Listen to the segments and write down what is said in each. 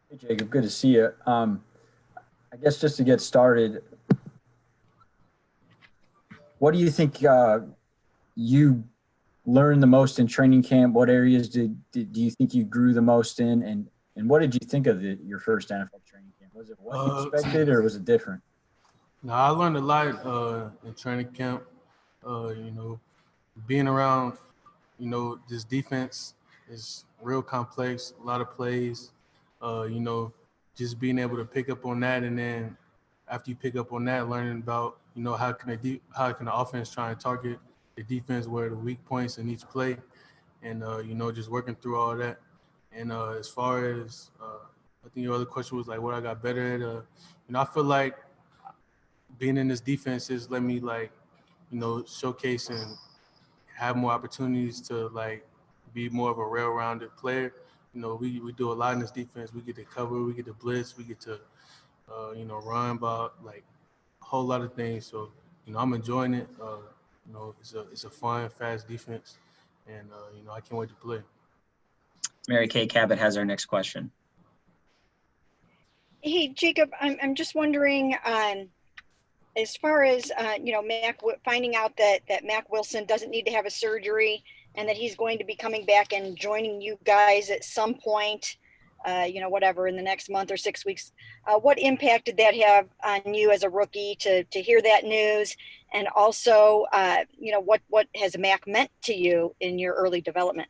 Hey, Jacob, good to see you. I guess just to get started, what do you think you learned the most in training camp? What areas do you think you grew the most in? And what did you think of your first NFL training camp? Was it what you Uh, expected or was it different? Now I learned a lot in training camp. Being around, this defense is real complex. A lot of plays. You know, just being able to pick up on that, and then after you pick up on that, learning about how can the offense try and target the defense, where the weak points in each play, and just working through all that. And as far as I think your other question was like what I got better at. I feel like being in this defense has let me showcase and have more opportunities to be more of a rail-rounded player. We do a lot in this defense. We get to cover, we get to blitz, we get to run about like a whole lot of things. So I'm enjoying it. It's a fun, fast defense, and I can't wait to play. Mary Kay Cabot has our next question. Hey, Jacob, I'm just wondering, as far as, Mac finding out that Mac Wilson doesn't need to have a surgery and that he's going to be coming back and joining you guys at some point, whatever, in the next month or 6 weeks. What impact did that have on you as a rookie to hear that news? And also, what has Mac meant to you in your early development?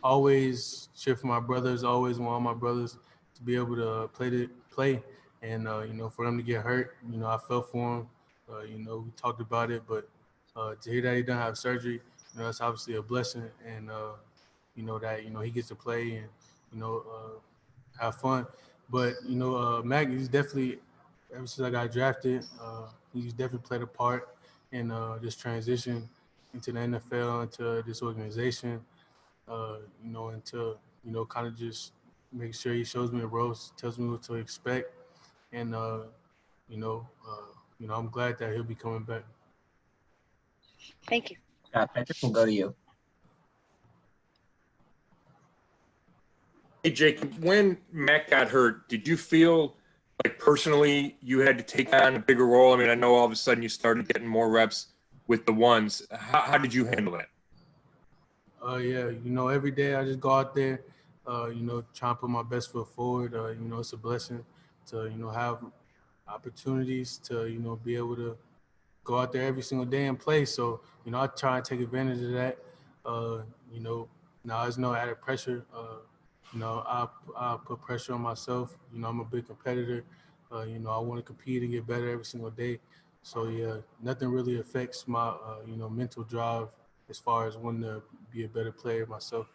Always cheer for my brothers. Always want my brothers to be able to play, and for them to get hurt. I felt for him. We talked about it, but to hear that he doesn't have surgery, that's obviously a blessing, and that he gets to play and have fun. But Mac, he's definitely ever since I got drafted, he's definitely played a part in this transition into the NFL, into this organization. And to kind of just make sure he shows me the ropes, tells me what to expect, and I'm glad that he'll be coming back. Thank you. Patrick, we'll go to you. Hey, Jake, when Mac got hurt, did you feel like personally you had to take on a bigger role? I mean, I know all of a sudden you started getting more reps with the ones. How did you handle that? Every day I just go out there, try and put my best foot forward. It's a blessing to, have opportunities to, be able to go out there every single day and play. So, I try and take advantage of that. Now there's no added pressure. I put pressure on myself. I'm a big competitor. I want to compete and get better every single day. So, nothing really affects my, mental drive as far as wanting to be a better player myself.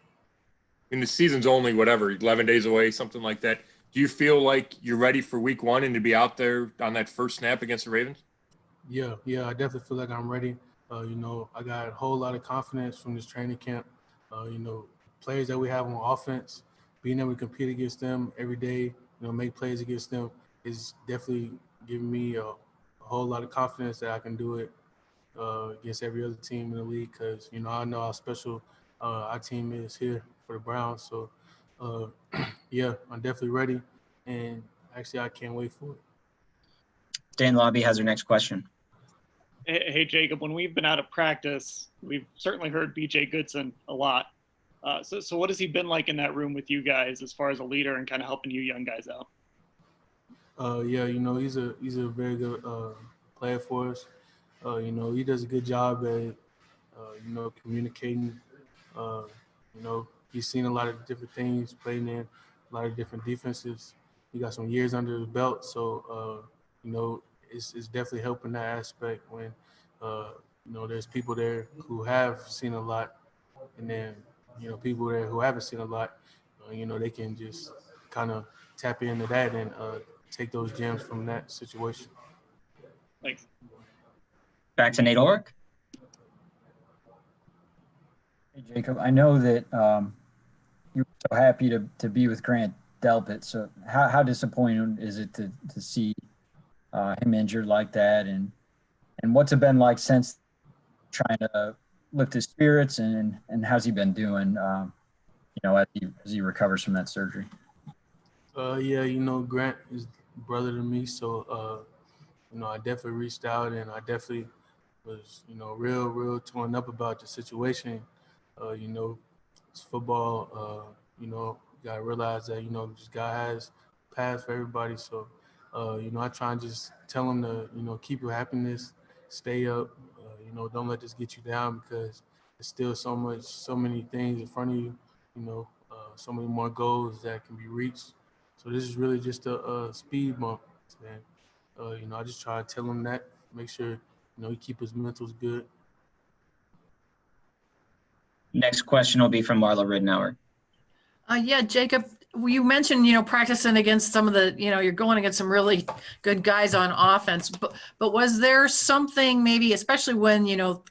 And the season's only, 11 days away, something like that. Do you feel like you're ready for week one and to be out there on that first snap against the Ravens? Yeah, I definitely feel like I'm ready. I got a whole lot of confidence from this training camp. Players that we have on offense, being able to compete against them every day, make plays against them is definitely giving me a whole lot of confidence that I can do it against every other team in the league, because I know how special our team is here for the Browns. So I'm definitely ready, and actually I can't wait for it. Dan Lobby has our next question. Hey, Jacob, when we've been out of practice, we've certainly heard BJ Goodson a lot. So what has he been like in that room with you guys as far as a leader and kind of helping you young guys out? He's a very good player for us. He does a good job at communicating. He's seen a lot of different things, playing in a lot of different defenses. He got some years under his belt, so it's definitely helping that aspect when there's people there who have seen a lot, and then people there who haven't seen a lot. They can just kind of tap into that and take those gems from that situation. Thanks. Back to Nate Ulrich. Hey, Jacob, I know that you were so happy to be with Grant Delpit. So how disappointing is it to see him injured like that? And what's it been like since trying to lift his spirits, and how's he been doing as he recovers from that surgery? Yeah, Grant is brother to me, so I definitely reached out and I definitely was, real torn up about the situation. It's football. You gotta realize that just God has paths for everybody. So, I try and just tell them to keep your happiness, stay up. Don't let this get you down because there's still so many things in front of you. So many more goals that can be reached. So this is really just a speed bump, and I just try to tell him that, make sure he keep his mentals good. Next question will be from Marla Ridenour. Yeah, Jacob, you mentioned, practicing against some of the, you're going against some really good guys on offense, but was there something maybe, especially when,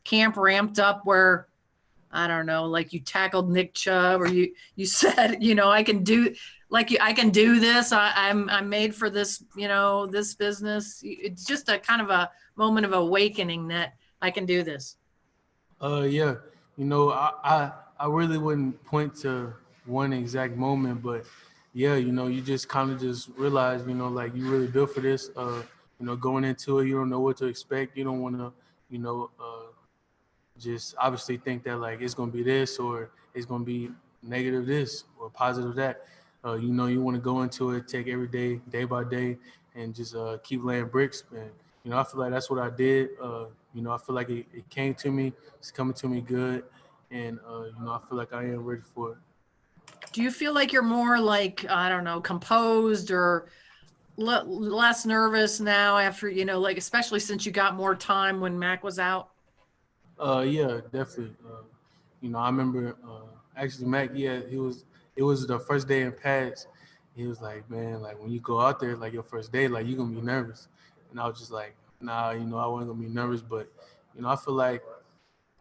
camp ramped up where, I don't know, like you tackled Nick Chubb or you said, I can do this. I'm made for this, this business. It's just a kind of a moment of awakening that I can do this. Yeah, I really wouldn't point to one exact moment, but yeah, you just kind of just realize, like you really built for this. Going into it, you don't know what to expect. You don't want to, just obviously think that like it's gonna be this or it's gonna be negative this or positive that. You want to go into it, take every day by day, and just keep laying bricks. And I feel like that's what I did. I feel like it came to me. It's coming to me good, and I feel like I am ready for it. Do you feel like you're more like, I don't know, composed or less nervous now after, like, especially since you got more time when Mac was out? Yeah, definitely. I remember actually Mac. Yeah, it was the first day in pads. He was like, man, like when you go out there, like your first day, like you're gonna be nervous. And I was just like, nah, I wasn't gonna be nervous, but I feel like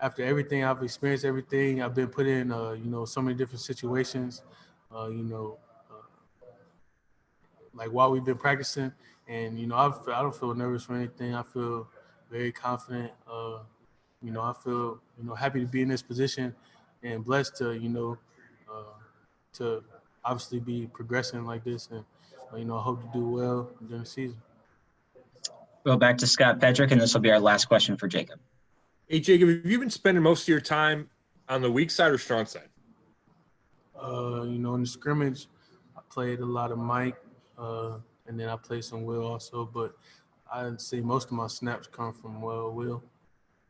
after everything I've experienced, everything I've been put in, so many different situations, uh, you know, uh, like while we've been practicing, and I don't feel nervous for anything. I feel very confident. I feel happy to be in this position and blessed to uh, to obviously be progressing like this, and I hope to do well during the season. Go back to Scott Petrick, and this will be our last question for Jacob. Hey, Jacob, have you been spending most of your time on the weak side or strong side? In the scrimmage, I played a lot of Mike, and then I played some Will also, but I'd say most of my snaps come from Will.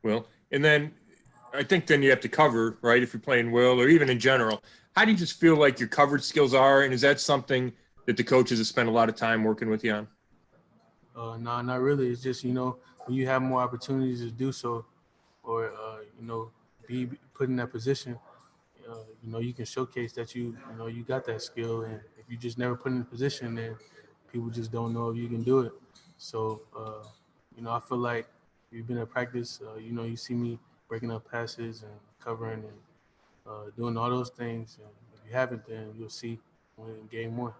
Will, and then I think then you have to cover, right? If you're playing Will or even in general, how do you just feel like your coverage skills are? And is that something that the coaches have spent a lot of time working with you on? No, not really. It's just, when you have more opportunities to do so or, be put in that position, you can showcase that you got that skill. And if you just never put in a position, then people just don't know if you can do it. So, I feel like if you've been at practice, you see me breaking up passes and covering and doing all those things. And if you haven't, then you'll see when game one.